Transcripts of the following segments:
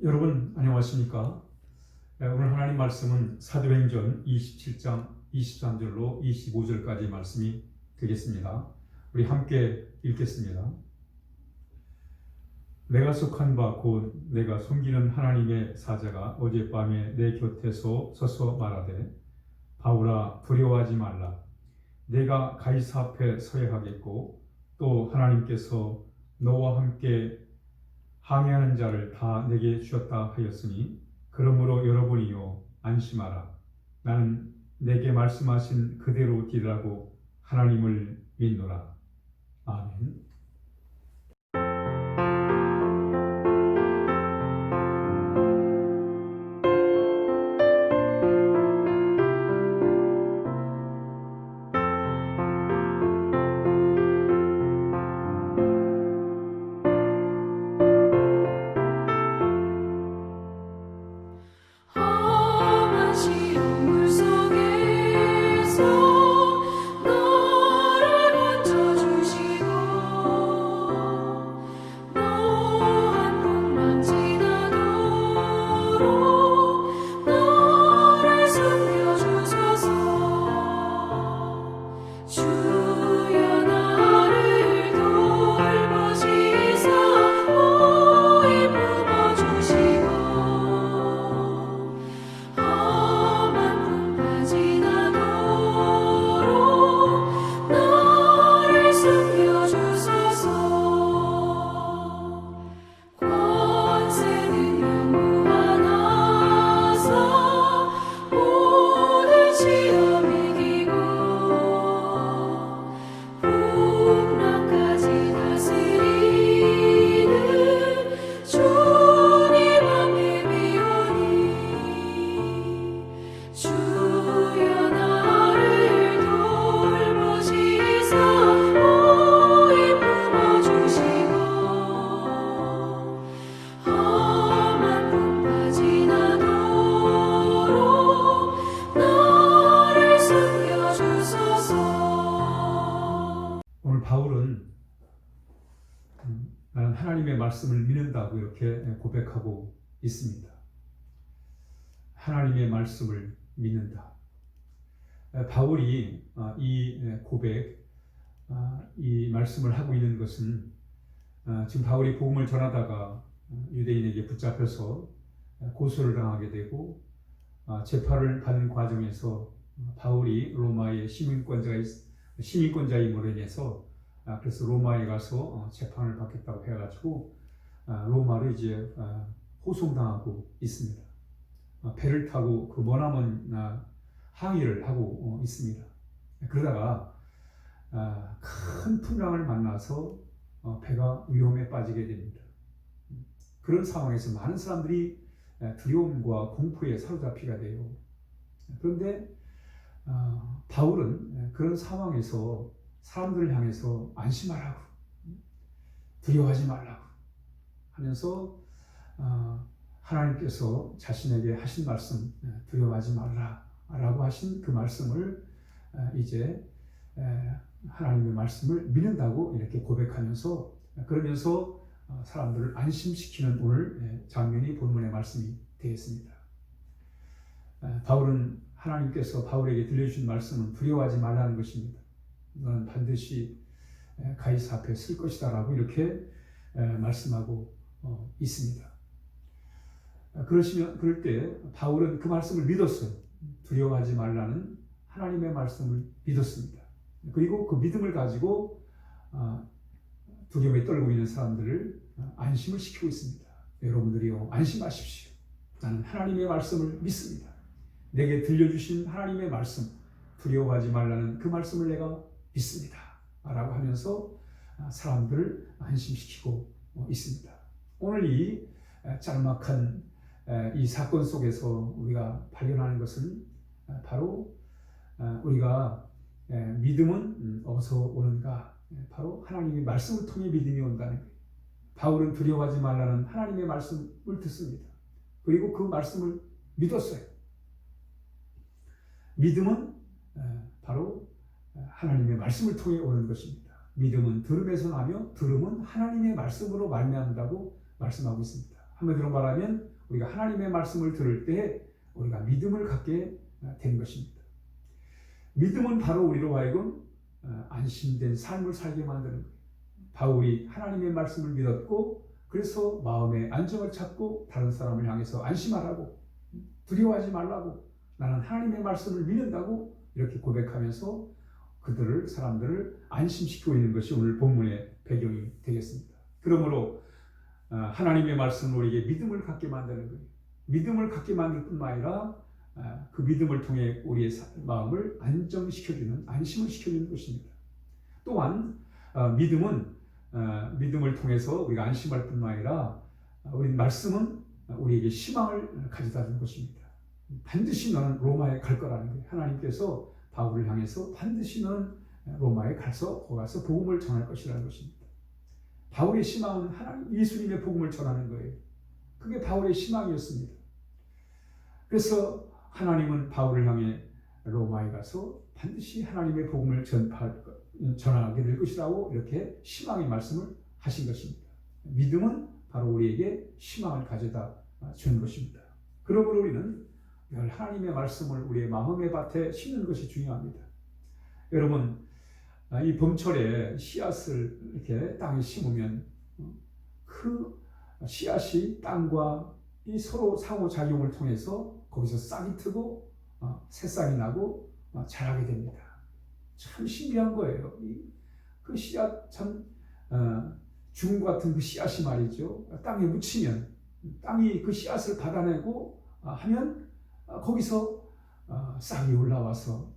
여러분 안녕하십니까? 오늘 하나님 말씀은 사도행전 27장 23절로 25절까지 말씀이 되겠습니다. 우리 함께 읽겠습니다. 내가 속한 바 곧 내가 섬기는 하나님의 사자가 어젯밤에 내 곁에서 서서 말하되 바울아 두려워하지 말라. 내가 가이사 앞에 서야 하겠고 또 하나님께서 너와 함께 항해하는 자를 다 내게 주셨다 하였으니 그러므로 여러분이요 안심하라. 나는 내게 말씀하신 그대로 되리라고 하나님을 믿노라. 아멘. 오늘 바울은 나는 하나님의 말씀을 믿는다고 이렇게 고백하고 있습니다. 하나님의 말씀을 믿는다. 바울이 이 고백, 이 말씀을 하고 있는 것은 지금 바울이 복음을 전하다가 유대인에게 붙잡혀서 고소를 당하게 되고 재판을 받는 과정에서 바울이 로마의 시민권자임으로 인해서 그래서 로마에 가서 재판을 받겠다고 해가지고 로마로 이제 호송당하고 있습니다. 배를 타고 그 머나먼 항해를 하고 있습니다. 그러다가 큰 풍랑을 만나서 배가 위험에 빠지게 됩니다. 그런 상황에서 많은 사람들이 두려움과 공포에 사로잡히게 돼요. 그런데 바울은 그런 상황에서 사람들을 향해서 안심하라고, 두려워하지 말라고 하면서 하나님께서 자신에게 하신 말씀, 두려워하지 말라라고 하신 그 말씀을 이제 하나님의 말씀을 믿는다고 이렇게 고백하면서 그러면서 사람들을 안심시키는 오늘 장면이 본문의 말씀이 되겠습니다. 바울은 하나님께서 바울에게 들려주신 말씀은 두려워하지 말라는 것입니다. 너는 반드시 가이사 앞에 쓸 것이다 라고 이렇게 말씀하고 있습니다. 그럴 때 바울은 그 말씀을 믿었어요. 두려워하지 말라는 하나님의 말씀을 믿었습니다. 그리고 그 믿음을 가지고 두려움에 떨고 있는 사람들을 안심을 시키고 있습니다. 여러분들이요 안심하십시오. 나는 하나님의 말씀을 믿습니다. 내게 들려주신 하나님의 말씀, 두려워하지 말라는 그 말씀을 내가 믿습니다 라고 하면서 사람들을 안심시키고 있습니다. 오늘 이 짤막한 이 사건 속에서 우리가 발견하는 것은 바로 우리가 믿음은 어디서 오는가? 바로 하나님의 말씀을 통해 믿음이 온다는 거예요. 바울은 두려워하지 말라는 하나님의 말씀을 듣습니다. 그리고 그 말씀을 믿었어요. 믿음은 바로 하나님의 말씀을 통해 오는 것입니다. 믿음은 들음에서 나며 들음은 하나님의 말씀으로 말미암는다고 말씀하고 있습니다. 한마디로 말하면 우리가 하나님의 말씀을 들을 때 우리가 믿음을 갖게 된 것입니다. 믿음은 바로 우리로 하여금 안심된 삶을 살게 만드는 거예요. 바울이 하나님의 말씀을 믿었고 그래서 마음의 안정을 찾고 다른 사람을 향해서 안심하라고, 두려워하지 말라고, 나는 하나님의 말씀을 믿는다고 이렇게 고백하면서 사람들을 안심시키고 있는 것이 오늘 본문의 배경이 되겠습니다. 그러므로 하나님의 말씀은 우리에게 믿음을 갖게 만드는 거예요. 믿음을 갖게 만들 뿐만 아니라 그 믿음을 통해 우리의 마음을 안정시켜주는, 안심을 시켜주는 것입니다. 또한 믿음을 통해서 우리가 안심할 뿐만 아니라 우리 말씀은 우리에게 희망을 가져다 주는 것입니다. 반드시 너는 로마에 갈 거라는 거예요. 하나님께서 바울을 향해서 반드시 너는 로마에 거기 가서 복음을 전할 것이라는 것입니다. 바울의 희망은 하나님 예수님의 복음을 전하는 거예요. 그게 바울의 희망이었습니다. 그래서 하나님은 바울을 향해 로마에 가서 반드시 하나님의 복음을 전하게 될 것이라고 이렇게 희망의 말씀을 하신 것입니다. 믿음은 바로 우리에게 희망을 가져다 주는 것입니다. 그러므로 우리는 하나님의 말씀을 우리의 마음의 밭에 심는 것이 중요합니다. 여러분, 이 봄철에 씨앗을 이렇게 땅에 심으면 그 씨앗이 땅과 이 서로 상호작용을 통해서 거기서 싹이 트고 새싹이 나고 자라게 됩니다. 참 신기한 거예요. 그 씨앗 참 죽은 것 같은 그 씨앗이 말이죠. 땅에 묻히면 땅이 그 씨앗을 받아내고 하면 거기서 싹이 올라와서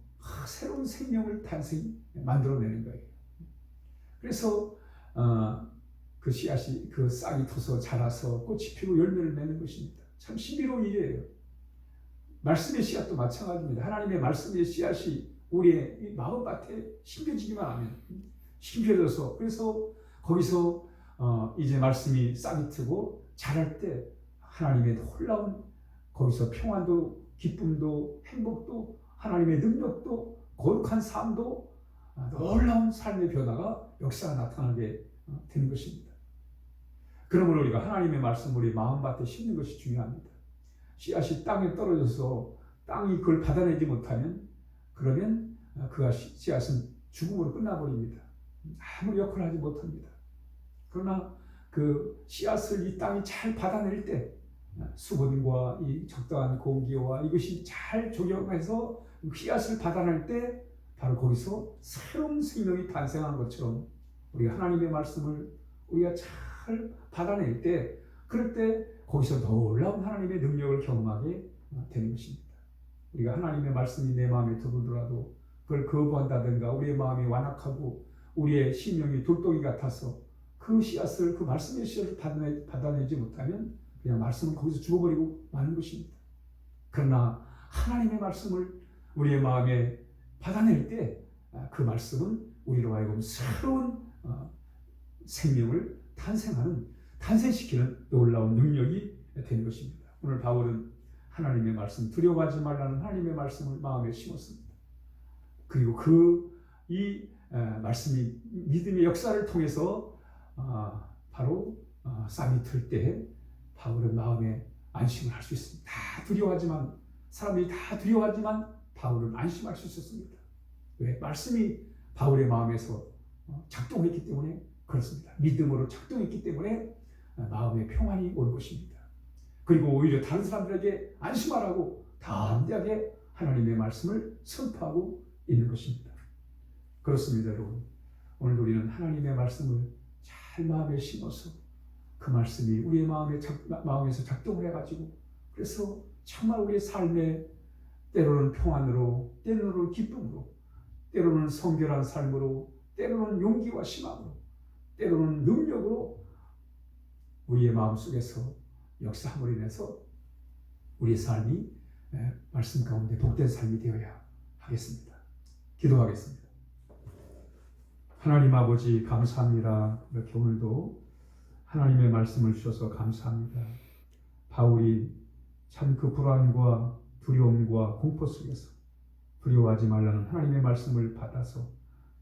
새로운 생명을 만들어내는 거예요. 그래서 그 씨앗이, 그 싹이 터서 자라서 꽃이 피고 열매를 맺는 것입니다. 참 신비로운 일이에요. 말씀의 씨앗도 마찬가지입니다. 하나님의 말씀의 씨앗이 우리의 이 마음밭에 심겨지기만 하면 심겨져서 그래서 거기서 이제 말씀이 싹이 트고 자랄 때 하나님의 놀라운 거기서 평안도 기쁨도 행복도 하나님의 능력도 거룩한 삶도 놀라운 삶의 변화가 역사가 나타나게 되는 것입니다. 그러므로 우리가 하나님의 말씀을 우리 마음밭에 심는 것이 중요합니다. 씨앗이 땅에 떨어져서 땅이 그걸 받아내지 못하면 그러면 그 씨앗은 죽음으로 끝나버립니다. 아무 역할을 하지 못합니다. 그러나 그 씨앗을 이 땅이 잘 받아낼 때 수분과 이 적당한 공기와 이것이 잘 조경해서 씨앗을 받아낼 때 바로 거기서 새로운 생명이 탄생하는 것처럼 우리가 하나님의 말씀을 우리가 잘 받아낼 때 그럴 때 거기서 놀라운 하나님의 능력을 경험하게 되는 것입니다. 우리가 하나님의 말씀이 내 마음에 들어오더라도 그걸 거부한다든가 우리의 마음이 완악하고 우리의 심령이 돌덩이 같아서 그 씨앗을, 그 말씀의 씨앗을 받아내지 못하면 그냥 말씀은 거기서 죽어버리고 마는 것입니다. 그러나 하나님의 말씀을 우리의 마음에 받아낼 때 그 말씀은 우리로 하여금 새로운 생명을 탄생시키는 놀라운 능력이 되는 것입니다. 오늘 바울은 하나님의 말씀, 두려워하지 말라는 하나님의 말씀을 마음에 심었습니다. 그리고 이 말씀이 믿음의 역사를 통해서 바로 싹이 틀 때 바울은 마음에 안심을 할 수 있습니다. 사람들이 다 두려워하지만 바울은 안심할 수 있었습니다. 왜? 말씀이 바울의 마음에서 작동했기 때문에 그렇습니다. 믿음으로 작동했기 때문에 마음의 평안이 온 것입니다. 그리고 오히려 다른 사람들에게 안심하라고 담대하게 하나님의 말씀을 선포하고 있는 것입니다. 그렇습니다, 여러분. 오늘 우리는 하나님의 말씀을 잘 마음에 심어서 그 말씀이 우리의 마음에서 작동을 해가지고 그래서 정말 우리의 삶에 때로는 평안으로, 때로는 기쁨으로, 때로는 성결한 삶으로, 때로는 용기와 희망으로, 때로는 능력으로 우리의 마음속에서 역사함으로 인해서 우리의 삶이 말씀 가운데 복된 삶이 되어야 하겠습니다. 기도하겠습니다. 하나님 아버지 감사합니다. 이렇게 오늘도 하나님의 말씀을 주셔서 감사합니다. 바울이 참 그 불안과 두려움과 공포 속에서 두려워하지 말라는 하나님의 말씀을 받아서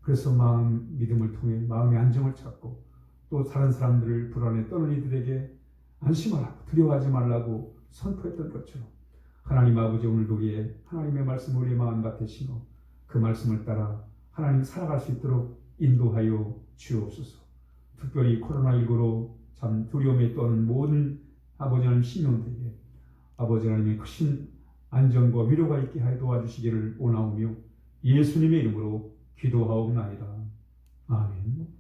그래서 믿음을 통해 마음의 안정을 찾고 또 다른 사람들을 불안에 떠는 이들에게 안심하라고 두려워하지 말라고 선포했던 것처럼 하나님 아버지 오늘도 우리의 하나님의 말씀을 우리의 마음밭에 심어 그 말씀을 따라 하나님 살아갈 수 있도록 인도하여 주옵소서. 특별히 코로나19로 참 두려움에 떠는 모든 아버지 하나님 신령들에게 아버지 하나님의 크신 안전과 위로가 있게 하여 도와주시기를 원하오며 예수님의 이름으로 기도하옵나이다. 아멘.